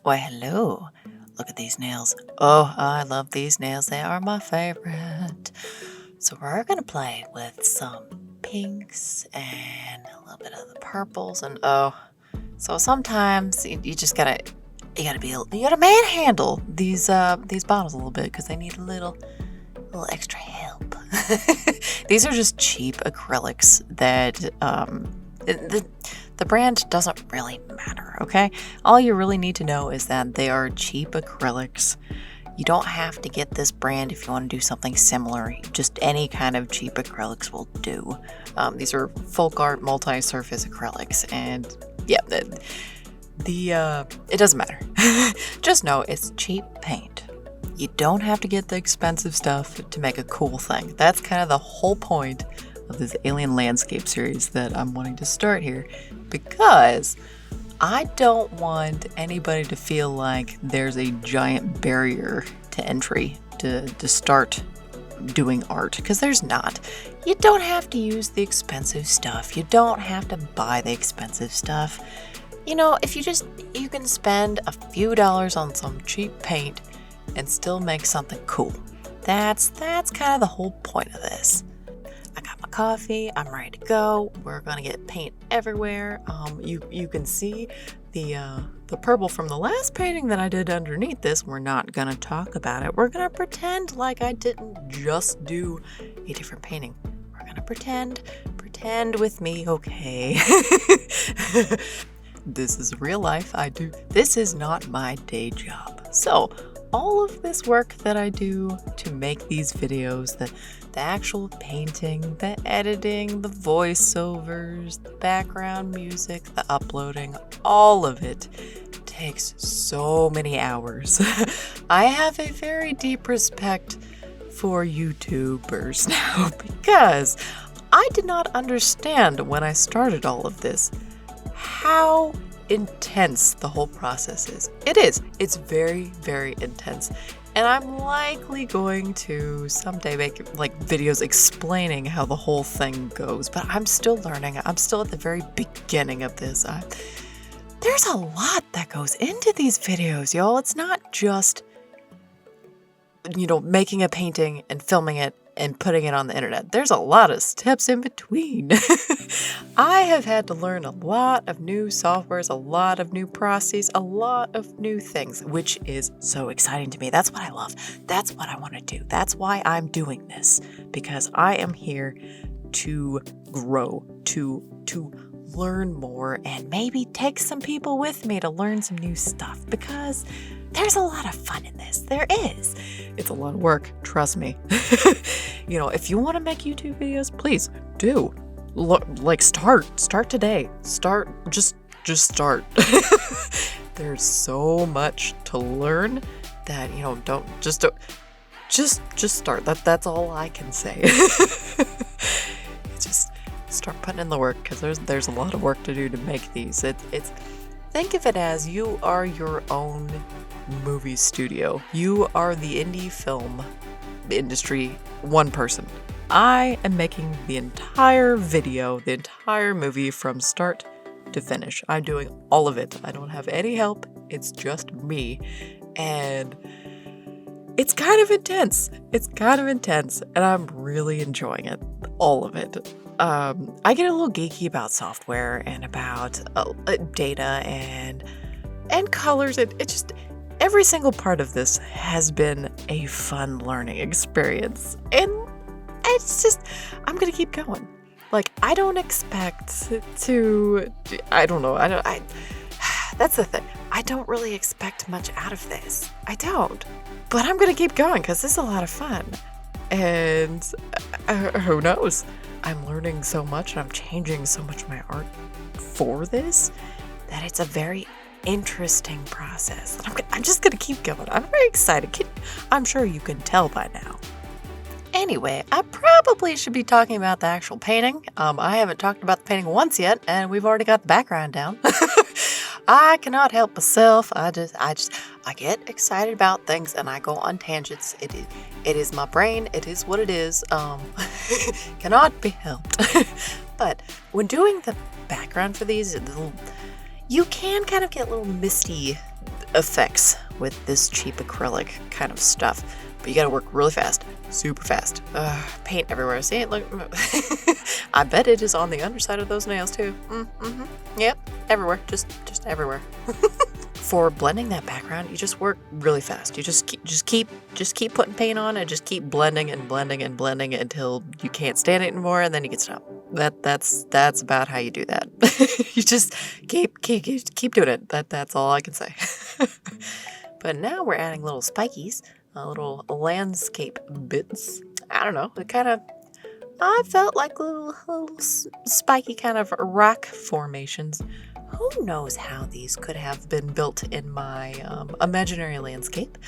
Why, hello. Look at these nails. Oh, I love these nails. They are my favorite. So we're going to play with some pinks and a little bit of the purples so sometimes you just gotta manhandle these bottles a little bit because they need a little extra help. These are just cheap acrylics that the brand doesn't really matter, okay? All you really need to know is that they are cheap acrylics. You don't have to get this brand if you want to do something similar. Just any kind of cheap acrylics will do. These are Folkart multi-surface acrylics, and yeah, it doesn't matter. Just know it's cheap paint. You don't have to get the expensive stuff to make a cool thing. That's kind of the whole point of this alien landscape series that I'm wanting to start here, because I don't want anybody to feel like there's a giant barrier to entry to start doing art, because there's not. You don't have to use the expensive stuff. You don't have to buy the expensive stuff. You know, if you can spend a few dollars on some cheap paint and still make something cool. That's kind of the whole point of this. I got my coffee, I'm ready to go. We're gonna get paint everywhere. You can see the purple from the last painting that I did underneath this. We're not gonna talk about it. We're gonna pretend like I didn't just do a different painting. We're gonna pretend with me, okay? This is real life. This is not my day job. So all of this work that I do to make these videos, the actual painting, the editing, the voiceovers, the background music, the uploading, all of it takes so many hours. I have a very deep respect for YouTubers now, because I did not understand when I started all of this how intense the whole process is. It's very, very intense. And I'm likely going to someday make videos explaining how the whole thing goes, but I'm still learning. I'm still at the very beginning of this. There's a lot that goes into these videos, y'all. It's not just, making a painting and filming it and putting it on the internet. There's a lot of steps in between. I have had to learn a lot of new softwares, a lot of new processes, a lot of new things, which is so exciting to me. That's what I love. That's what I want to do. That's why I'm doing this, because I am here to grow, to learn more, and maybe take some people with me to learn some new stuff, because there's a lot of fun in this. There is. It's a lot of work, trust me. If you want to make YouTube videos, please do. Start today. Just start. There's so much to learn that, just start. That's all I can say. Just start putting in the work, because there's a lot of work to do to make these. It's think of it as you are your own movie studio. You are the indie film industry, one person. I am making the entire video, the entire movie from start to finish. I'm doing all of it. I don't have any help. It's just me. And it's kind of intense. And I'm really enjoying it. All of it. I get a little geeky about software and about data and colors. It just, every single part of this has been a fun learning experience, and it's just, I'm gonna keep going. I don't expect to, that's the thing. I don't really expect much out of this. I don't, but I'm gonna keep going because this is a lot of fun, and who knows? I'm learning so much, and I'm changing so much of my art for this, that it's a very interesting process. I'm just gonna keep going. I'm very excited. I'm sure you can tell by now. Anyway, I probably should be talking about the actual painting. I haven't talked about the painting once yet, and we've already got the background down. I cannot help myself. I get excited about things and I go on tangents. It is my brain. It is what it is. Cannot be helped. But when doing the background for these, you can kind of get little misty effects with this cheap acrylic kind of stuff. But you gotta work really fast, super fast. Paint everywhere. See it? Look. I bet it is on the underside of those nails too. Yep, everywhere. Just everywhere. For blending that background, you just work really fast. You just keep putting paint on and just keep blending and blending and blending until you can't stand it anymore, and then you can stop. That's about how you do that. You just keep doing it. That's all I can say. But now we're adding little spikies, little landscape bits. I don't know. I felt like little spiky kind of rock formations. Who knows how these could have been built in my imaginary landscape?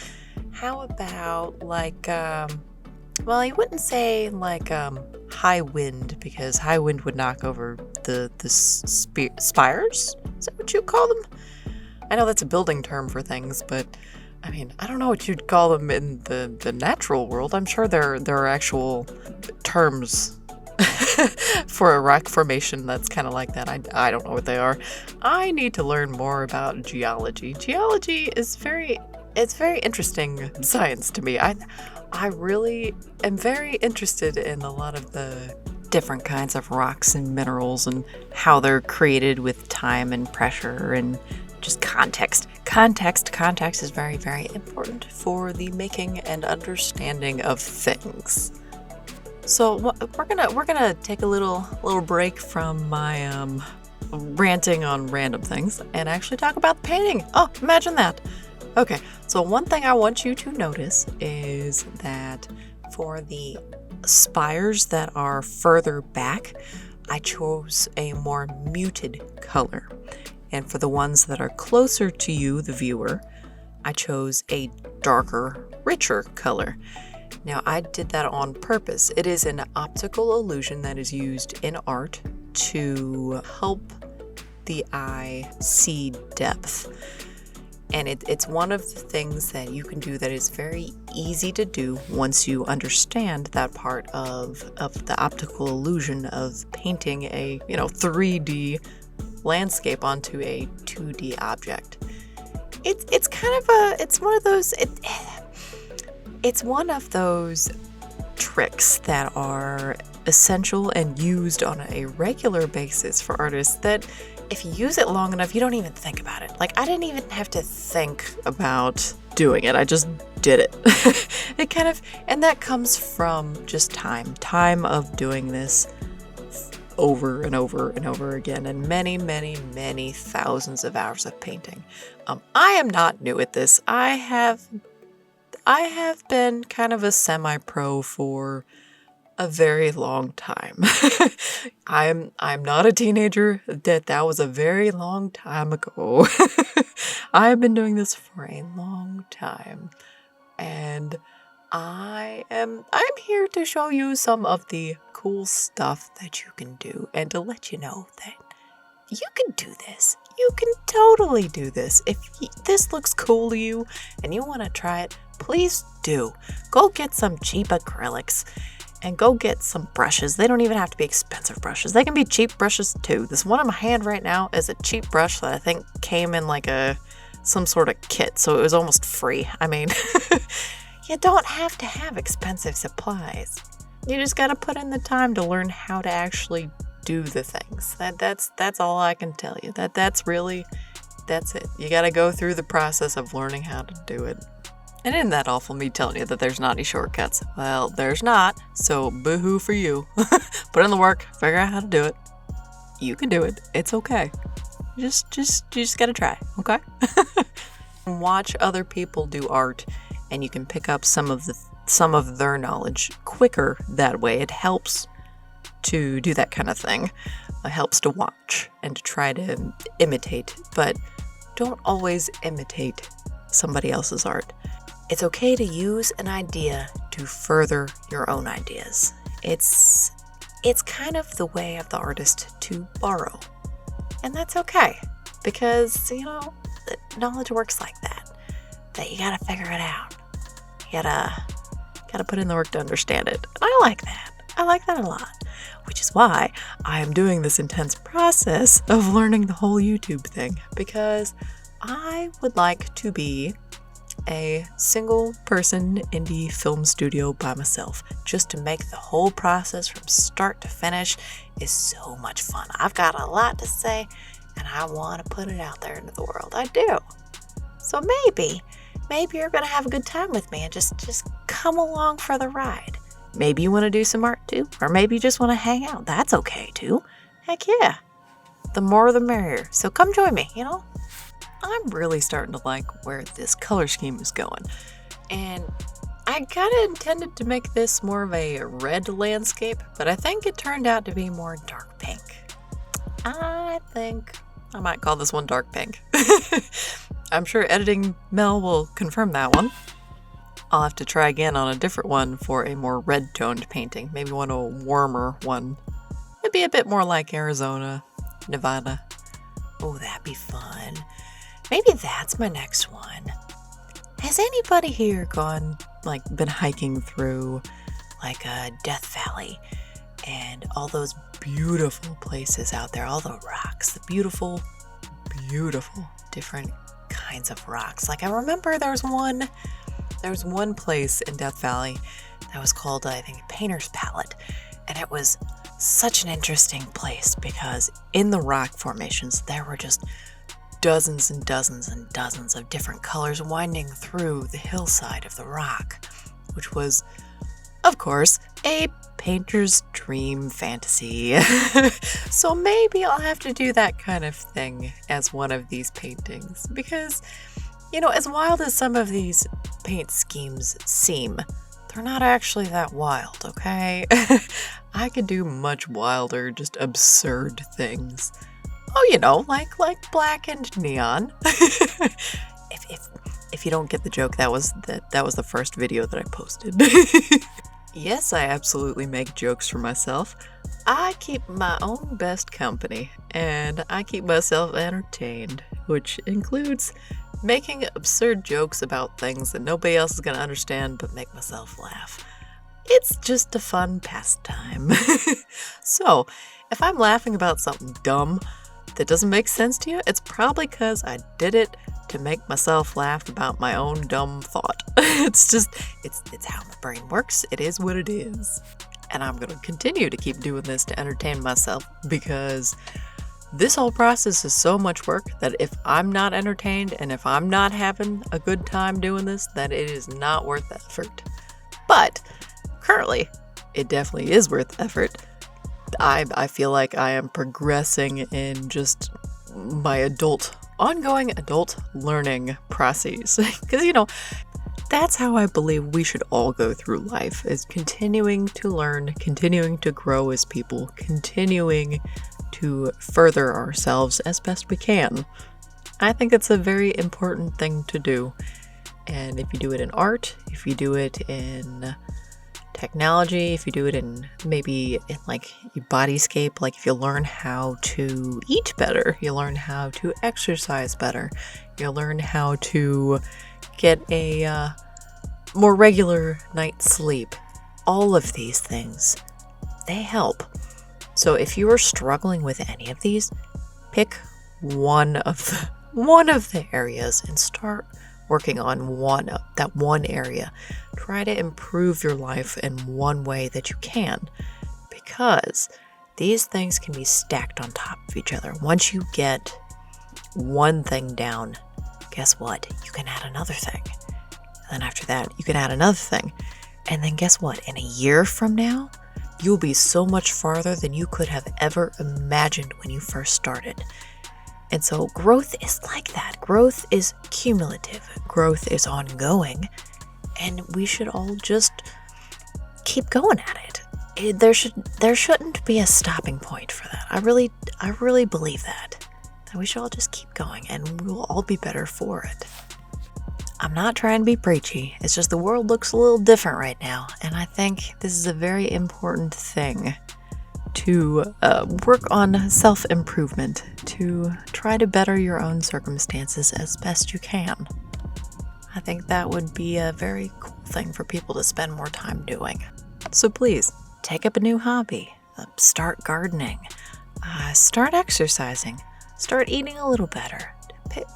How about well, you wouldn't say high wind, because high wind would knock over the spires? Is that what you call them? I know that's a building term for things, but I mean, I don't know what you'd call them in the natural world. I'm sure there are actual terms for a rock formation that's kind of like that. I don't know what they are. I need to learn more about geology. Geology is very interesting science to me. I really am very interested in a lot of the different kinds of rocks and minerals and how they're created with time and pressure and just context. Context is very, very important for the making and understanding of things. So we're gonna take a little break from my ranting on random things and actually talk about the painting. Oh, imagine that. Okay, so one thing I want you to notice is that for the spires that are further back, I chose a more muted color. And for the ones that are closer to you, the viewer, I chose a darker, richer color. Now, I did that on purpose. It is an optical illusion that is used in art to help the eye see depth. And it's one of the things that you can do that is very easy to do once you understand that part of the optical illusion of painting a 3D landscape onto a 2D object. It's one of those tricks that are essential and used on a regular basis for artists that if you use it long enough, you don't even think about it. Like, I didn't even have to think about doing it. I just did it. And that comes from just time of doing this over and over and over again, and many, many, many thousands of hours of painting. I am not new at this. I have been kind of a semi-pro for a very long time. I'm not a teenager. That was a very long time ago. I've been doing this for a long time, and I'm here to show you some of the cool stuff that you can do and to let you know that you can do this. You can totally do this. If this looks cool to you and you want to try it, please do. Go get some cheap acrylics and go get some brushes. They don't even have to be expensive brushes. They can be cheap brushes too. This one in my hand right now is a cheap brush that I think came in like some sort of kit, so it was almost free. I mean, you don't have to have expensive supplies. You just got to put in the time to learn how to actually do the things. That's all I can tell you. That's it. You got to go through the process of learning how to do it. And isn't that awful, me telling you that there's not any shortcuts? Well, there's not, so boo-hoo for you. Put in the work, figure out how to do it. You can do it. It's okay. You just gotta try, okay? Watch other people do art, and you can pick up some of their knowledge quicker that way. It helps to do that kind of thing. It helps to watch and to try to imitate, but don't always imitate somebody else's art. It's okay to use an idea to further your own ideas. It's kind of the way of the artist to borrow. And that's okay, because, knowledge works like that you gotta figure it out. You gotta put in the work to understand it. And I like that. I like that a lot, which is why I am doing this intense process of learning the whole YouTube thing, because I would like to be a single person indie film studio by myself, just to make the whole process from start to finish is so much fun. I've got a lot to say and I want to put it out there into the world. I do. So maybe you're going to have a good time with me and just come along for the ride. Maybe you want to do some art too, or maybe you just want to hang out. That's okay too. Heck yeah. The more the merrier. So come join me, I'm really starting to like where this color scheme is going. And I kind of intended to make this more of a red landscape, but I think it turned out to be more dark pink. I think I might call this one dark pink. I'm sure editing Mel will confirm that one. I'll have to try again on a different one for a more red-toned painting. Maybe a warmer one. Maybe a bit more like Arizona, Nevada. Oh, that'd be fun. Maybe that's my next one. Has anybody here been hiking through Death Valley and all those beautiful places out there, all the rocks, the beautiful, beautiful different kinds of rocks. I remember there was one place in Death Valley that was called, I think, Painter's Palette. And it was such an interesting place because in the rock formations, there were just dozens and dozens and dozens of different colors winding through the hillside of the rock, which was, of course, a painter's dream fantasy. So maybe I'll have to do that kind of thing as one of these paintings because, as wild as some of these paint schemes seem, they're not actually that wild, okay? I could do much wilder, just absurd things. Oh, like black and neon. If you don't get the joke, that was the first video that I posted. Yes, I absolutely make jokes for myself. I keep my own best company, and I keep myself entertained, which includes making absurd jokes about things that nobody else is going to understand but make myself laugh. It's just a fun pastime. So, if I'm laughing about something dumb that doesn't make sense to you, it's probably because I did it to make myself laugh about my own dumb thought. It's how my brain works. It is what it is. And I'm going to continue to keep doing this to entertain myself because this whole process is so much work that if I'm not entertained and if I'm not having a good time doing this, then it is not worth the effort. But currently, it definitely is worth the effort. I feel like I am progressing in just my ongoing adult learning process. Because, that's how I believe we should all go through life, is continuing to learn, continuing to grow as people, continuing to further ourselves as best we can. I think it's a very important thing to do. And if you do it in art, if you do it in technology, if you do it in maybe in your bodyscape, if you learn how to eat better, you learn how to exercise better, you learn how to get a more regular night's sleep. All of these things, they help. So if you are struggling with any of these, pick one of the areas and start working on that one area. Try to improve your life in one way that you can, because these things can be stacked on top of each other. Once you get one thing down, guess what? You can add another thing. And then after that, you can add another thing. And then guess what? In a year from now, you'll be so much farther than you could have ever imagined when you first started. And so growth is like that. Growth is cumulative. Growth is ongoing. And we should all just keep going at it. There shouldn't be a stopping point for that. I really believe that we should all just keep going and we'll all be better for it. I'm not trying to be preachy. It's just the world looks a little different right now. And I think this is a very important thing to work on self-improvement, to try to better your own circumstances as best you can. I think that would be a very cool thing for people to spend more time doing. So please, take up a new hobby. Start gardening. Start exercising. Start eating a little better.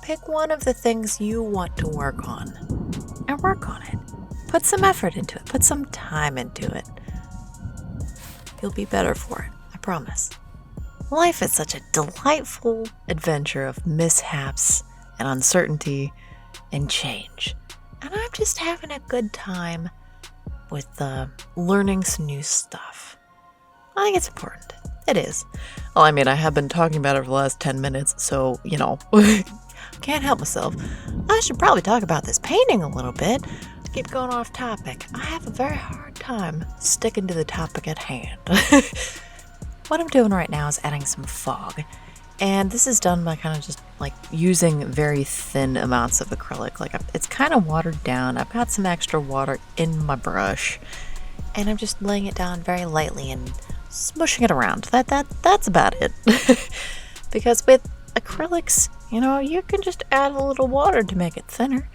Pick one of the things you want to work on and work on it. Put some effort into it. Put some time into it. You'll be better for it, I promise. Life is such a delightful adventure of mishaps and uncertainty and change. And I'm just having a good time with learning some new stuff. I think it's important. It is. Well, I mean, I have been talking about it for the last 10 minutes, so, can't help myself. I should probably talk about this painting a little bit. Keep going off topic. I have a very hard time sticking to the topic at hand. What I'm doing right now is adding some fog. And this is done by kind of just like using very thin amounts of acrylic. Like it's kind of watered down. I've got some extra water in my brush. And I'm just laying it down very lightly and smushing it around. That's about it. Because with acrylics, you can just add a little water to make it thinner.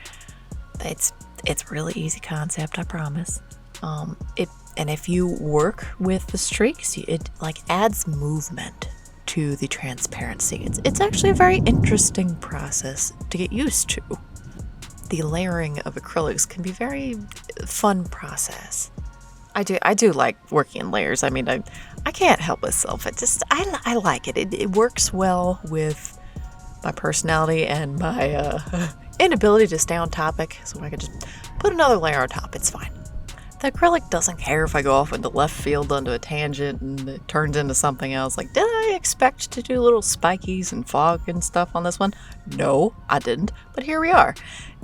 It's a really easy concept, I promise. And if you work with the streaks, it like adds movement to the transparency. It's actually a very interesting process to get used to. The layering of acrylics can be a very fun process. I do like working in layers. I mean, I can't help myself. I like it. It works well with my personality and my inability to stay on topic, so I could just put another layer on top. It's fine. The acrylic doesn't care if I go off into left field onto a tangent and it turns into something else. Like, did I expect to do little spikies and fog and stuff on this one? No, I didn't, but here we are.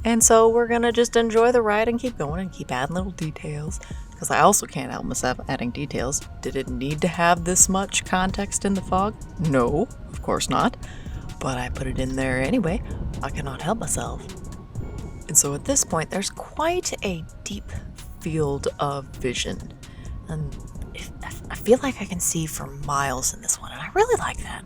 And so we're gonna just enjoy the ride and keep going and keep adding little details, because I also can't help myself adding details. Did it need to have this much context in the fog? No, of course not. But I put it in there anyway. I cannot help myself. And so at this point, there's quite a deep field of vision. And I feel like I can see for miles in this one, and I really like that.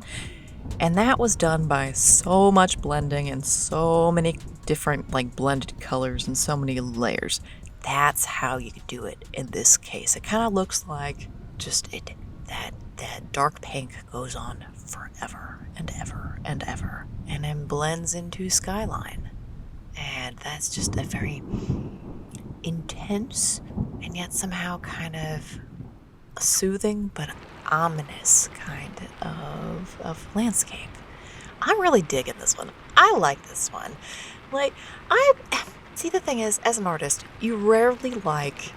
And that was done by so much blending and so many different blended colors and so many layers. That's how you could do it in this case. It kind of looks like just that dark pink goes on forever and ever and ever, and then blends into skyline. And that's just a very intense and yet somehow kind of soothing but ominous kind of landscape. I'm really digging this one. I like this one. See, the thing is, as an artist, you rarely like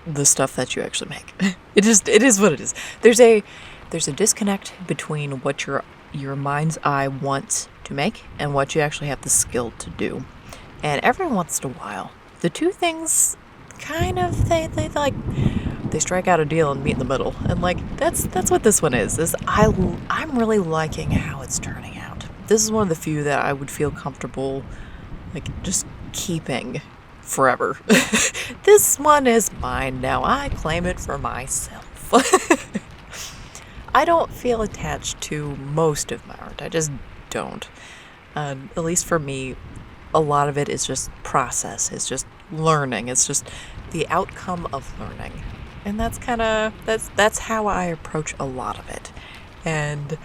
the stuff that you actually make. It is what it is. There's a disconnect between what your mind's eye wants to make and what you actually have the skill to do. And every once in a while, the two things kind of they strike out a deal and meet in the middle. And that's what this one is. I'm really liking how it's turning out. This is one of the few that I would feel comfortable just keeping forever. This one is mine now. I claim it for myself. I don't feel attached to most of my art. I just don't. At least for me, a lot of it is just process. It's just learning. It's just the outcome of learning. And that's how I approach a lot of it. And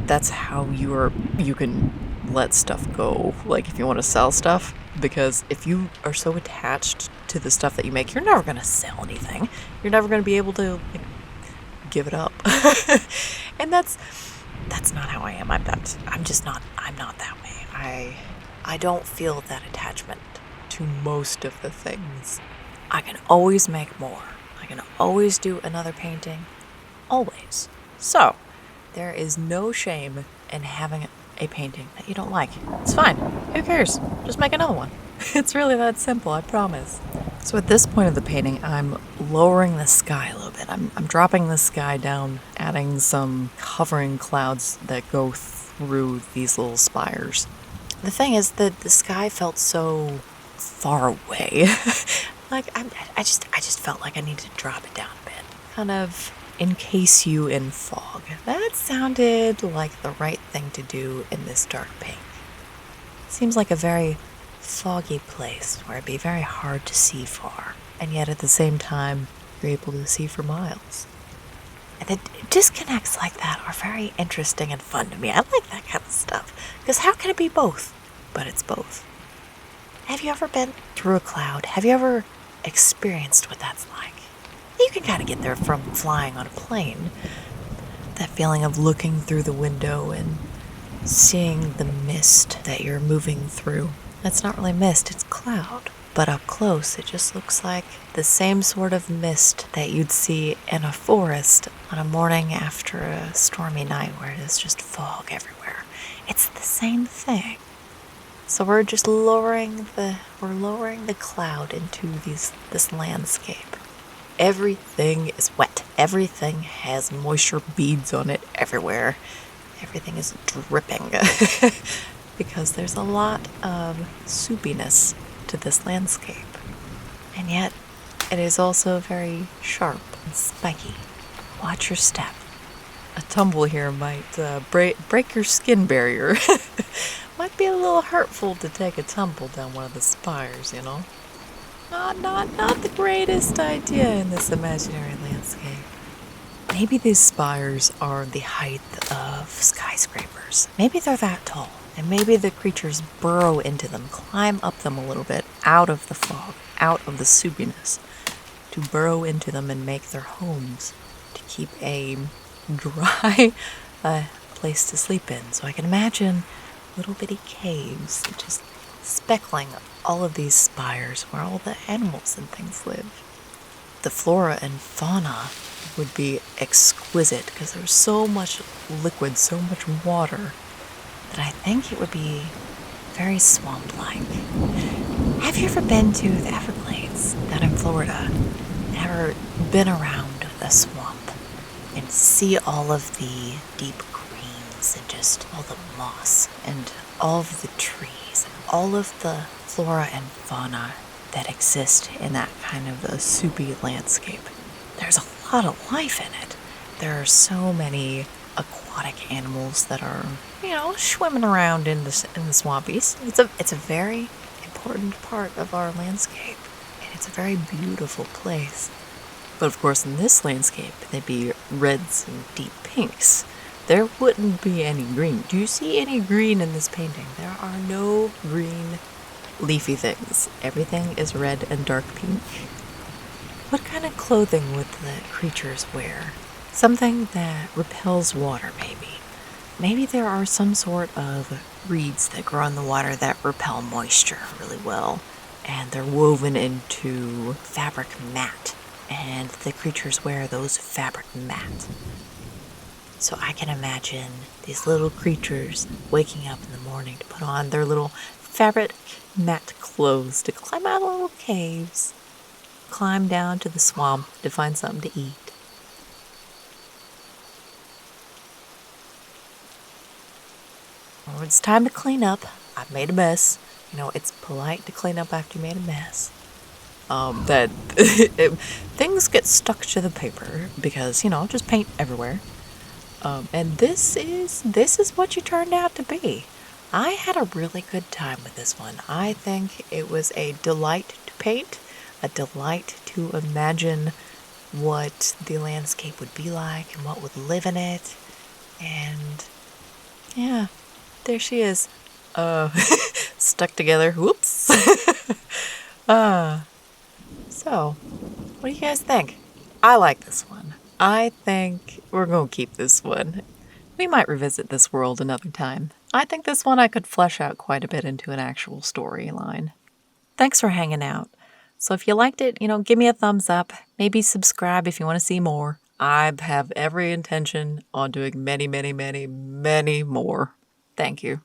that's how you can let stuff go. If you want to sell stuff, because if you are so attached to the stuff that you make, you're never going to sell anything. You're never going to be able to give it up. And that's not how I am. I'm not that way. I don't feel that attachment to most of the things. I can always make more. I can always do another painting. Always. So, there is no shame in having a painting that you don't like. It's fine. Who cares? Just make another one. It's really that simple, I promise. So at this point of the painting, I'm lowering the sky a little bit. I'm dropping the sky down, adding some hovering clouds that go through these little spires. The thing is that the sky felt so far away. I just felt like I needed to drop it down a bit. Kind of encase you in fog. That sounded like the right thing to do in this dark pink. Seems like a very foggy place where it'd be very hard to see far, and yet at the same time, you're able to see for miles. And the disconnects like that are very interesting and fun to me. I like that kind of stuff. Because how can it be both? But it's both. Have you ever been through a cloud? Have you ever experienced what that's like? You can kind of get there from flying on a plane. That feeling of looking through the window and seeing the mist that you're moving through. That's not really mist, it's cloud. But up close, it just looks like the same sort of mist that you'd see in a forest on a morning after a stormy night where it is just fog everywhere. It's the same thing. So we're just lowering the cloud into this landscape. Everything is wet. Everything has moisture beads on it everywhere. Everything is dripping because there's a lot of soupiness to this landscape. And yet, it is also very sharp and spiky. Watch your step. A tumble here might break your skin barrier. Might be a little hurtful to take a tumble down one of the spires, you know? Not the greatest idea in this imaginary landscape. Maybe these spires are the height of skyscrapers. Maybe they're that tall, and maybe the creatures burrow into them, climb up them a little bit, out of the fog, out of the soupiness, to burrow into them and make their homes, to keep a dry place to sleep in. So I can imagine little bitty caves just speckling all of these spires where all the animals and things live. The flora and fauna would be exquisite because there's so much liquid, so much water, that I think it would be very swamp-like. Have you ever been to the Everglades down in Florida? Ever been around the swamp and see all of the deep greens and just all the moss and all of the trees and all of the flora and fauna that exist in that kind of a soupy landscape? There's a lot of life in it. There are so many aquatic animals that are, swimming around in the swampies. It's a very important part of our landscape, and it's a very beautiful place. But of course, in this landscape, they'd be reds and deep pinks. There wouldn't be any green. Do you see any green in this painting? There are no green leafy things. Everything is red and dark pink. What kind of clothing would the creatures wear? Something that repels water, maybe. Maybe there are some sort of reeds that grow in the water that repel moisture really well, and they're woven into fabric mat, and the creatures wear those fabric mat. So I can imagine these little creatures waking up in the morning to put on their little fabric mat clothes to climb out of little caves, climb down to the swamp to find something to eat. When it's time to clean up, I've made a mess. It's polite to clean up after you made a mess. Things get stuck to the paper because, just paint everywhere. And this is what you turned out to be. I had a really good time with this one. I think it was a delight to paint, a delight to imagine what the landscape would be like and what would live in it. And yeah, there she is. Stuck together. Whoops. So, what do you guys think? I like this one. I think we're going to keep this one. We might revisit this world another time. I think this one I could flesh out quite a bit into an actual storyline. Thanks for hanging out. So if you liked it, give me a thumbs up. Maybe subscribe if you want to see more. I have every intention on doing many, many, many, many more. Thank you.